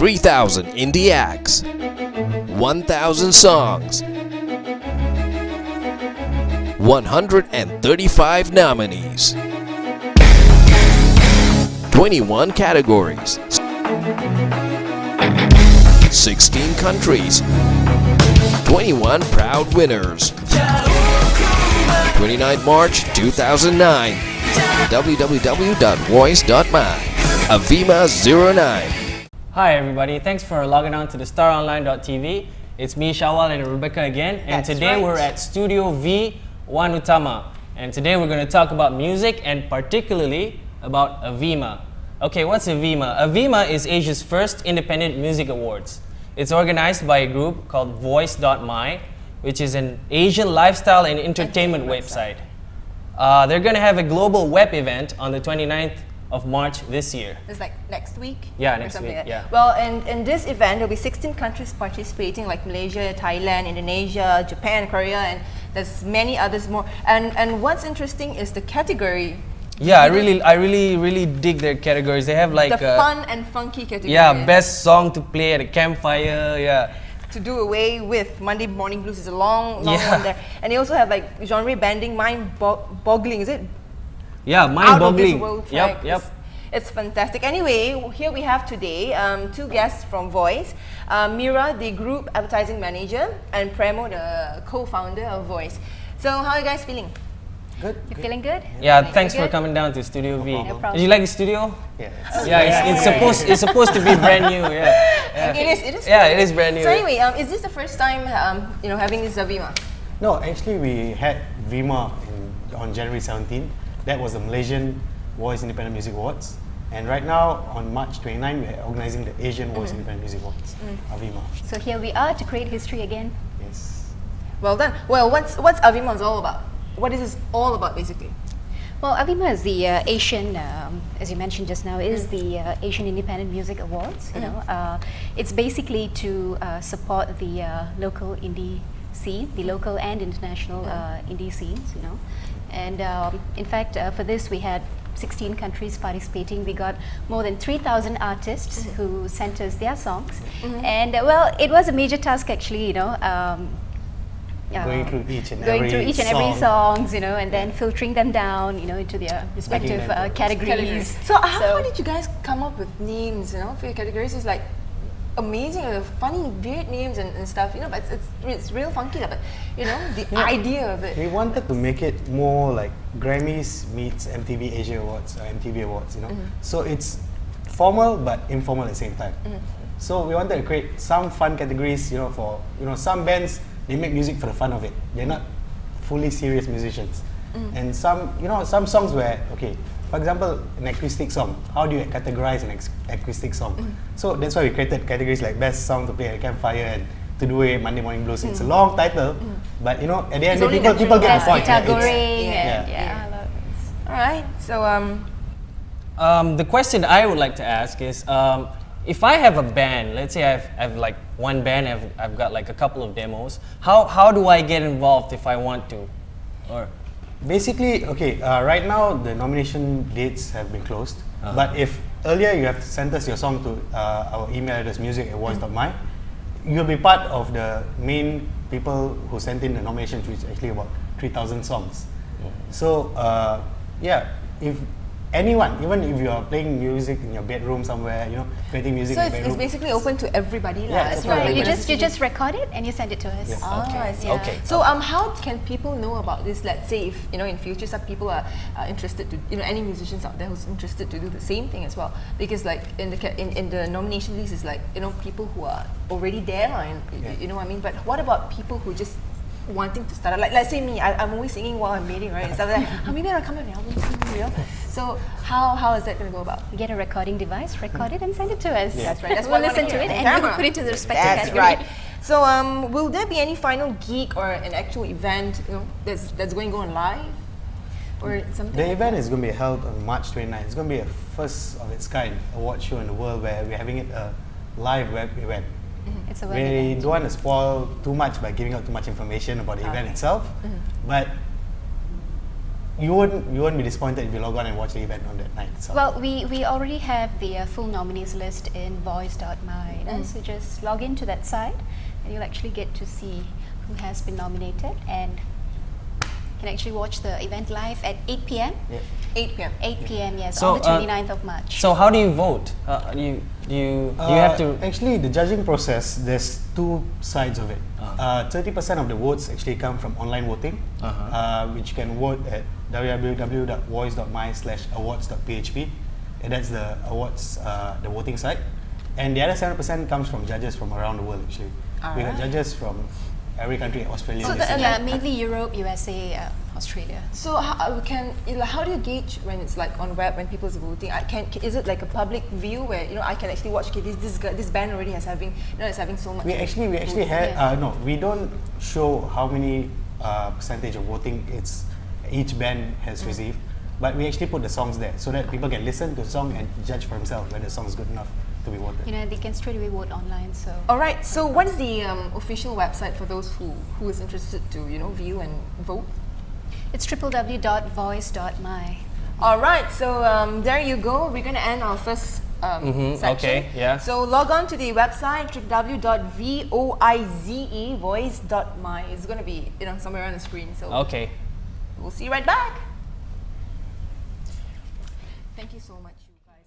3,000 indie acts, 1,000 songs, 135 nominees, 21 categories, 16 countries, 21 proud winners. 29 March 2009. www.voice.my. AVIMA 09. Hi everybody, thanks for logging on to the staronline.tv. It's me, Syawalludin, and Rebecca again. And today we're at Studio V, One Utama. And today we're going to talk about music and particularly about AVIMA. Okay, what's AVIMA? AVIMA is Asia's first independent music awards. It's organized by a group called Voice.my, which is an Asian lifestyle and entertainment website. They're going to have a global web event on the 29th of March this year. It's like next week? Yeah, next week, yeah. Well, in this event, there'll be 16 countries participating, like Malaysia, Thailand, Indonesia, Japan, Korea, and there's many others more. And what's interesting is the category. Yeah, I really dig their categories. They have like the fun and funky category. Yeah, best song to play at a campfire. Yeah. To do away with Monday Morning Blues is a long one there. And they also have like genre banding, mind-boggling, is it? Yeah, mind-boggling. Yep. It's fantastic. Anyway, here we have today two guests from Voice. Mira, the group advertising manager, and Premo, the co-founder of Voice. So how are you guys feeling? Good. You feeling good? Yeah, thanks for coming down to Studio V. No problem. Did you like the studio? Yeah. It's supposed to be brand new. Yeah. It is. Yeah, it is brand new. So anyway, is this the first time having this AVIMA? No, actually we had VIMA on January 17th. That was the Malaysian Voice Independent Music Awards. And right now, on March 29, we are organizing the Asian Voice Independent Music Awards, AVIMA. So here we are to create history again. Yes. Well done. Well, what's AVIMA all about? What is this all about, basically? Well, AVIMA is the Asian, as you mentioned just now, is the Asian Independent Music Awards. You know, it's basically to support the local indie scene, the local and international indie scenes. You know, and in fact, for this we had 16 countries participating. We got more than 3,000 artists who sent us their songs, and well, it was a major task actually. You know. Going through each and every songs, you know, and then filtering them down, you know, into their respective categories. So how did you guys come up with names, you know, for your categories? It's like amazing, funny, weird names and stuff, you know, but it's real funky, but you know, the idea of it. We wanted to make it more like Grammys meets MTV Asia Awards or MTV Awards, you know. So it's formal but informal at the same time. So we wanted to create some fun categories, you know, for some bands. They make music for the fun of it. They're not fully serious musicians. And some songs where, okay, for example, an acoustic song. How do you categorize an acoustic song? So that's why we created categories like best song to play at a campfire and to do a Monday Morning Blues. It's a long title, but you know, at the end, people get the point. All right. So the question I would like to ask is, if I have a band, let's say I've like one band, I've got like a couple of demos. How do I get involved if I want to? Or basically, okay, right now the nomination dates have been closed. But if earlier you have sent us your song to our email address music@voice.my, you'll be part of the main people who sent in the nominations, which is actually about 3,000 songs. So if anyone, even if you are playing music in your bedroom somewhere, you know, creating music in your bedroom. So it's basically open to everybody. It's right. You just record it and you send it to us. Yes. I see. Okay. So how can people know about this? Let's say if in future some people are interested to, any musicians out there who's interested to do the same thing as well. Because like in the nomination list is like people who are already there, you know what I mean. But what about people who just wanting to start out? Like let's say me, I'm always singing while I'm bathing, right? And stuff like that. Maybe I'll come up with an album, you know. So how is that going to go about? You get a recording device, record it and send it to us. That's right. That's we'll what listen to it and we'll put it to the respective category. That's right. So will there be any final gig or an actual event, that's going to go on live? Or something? The event is going to be held on March 29th. It's going to be a first of its kind award show in the world where we're having it a live web event. It's a web we event. don't want to spoil too much by giving out too much information about the event itself, but you won't be disappointed if you log on and watch the event on that night. So. Well, we already have the full nominees list in voice.my. So just log into that site and you'll actually get to see who has been nominated and can actually watch the event live at 8 p.m. Yeah. 8 p.m. 8 p.m. Yes, So, on the 29th of March. So how do you vote? Do you have to? Actually, the judging process, there's two sides of it. 30% of the votes actually come from online voting, which you can vote at www.voice.my/awards.php, and that's the awards, the voting site. And the other 7% comes from judges from around the world. Actually, we got judges from every country, Australia. So New the- Zealand. yeah, mainly Europe, USA, Australia. So how do you gauge when it's like on web when people's voting? Is it like a public view where I can actually watch? Okay, this band already is having so much. We actually voting. had no. We don't show how many percentage of voting each band has received, but we actually put the songs there so that people can listen to the song and judge for themselves whether the song is good enough to be voted. They can straight away vote online. So. All right. So what is the official website for those who is interested to view and vote? It's www.voice.my. All right. So there you go. We're going to end our first section. Okay, yeah. So log on to the website www.voice.my. It's going to be somewhere on the screen. So Okay. we'll see you right back. Thank you so much, you guys.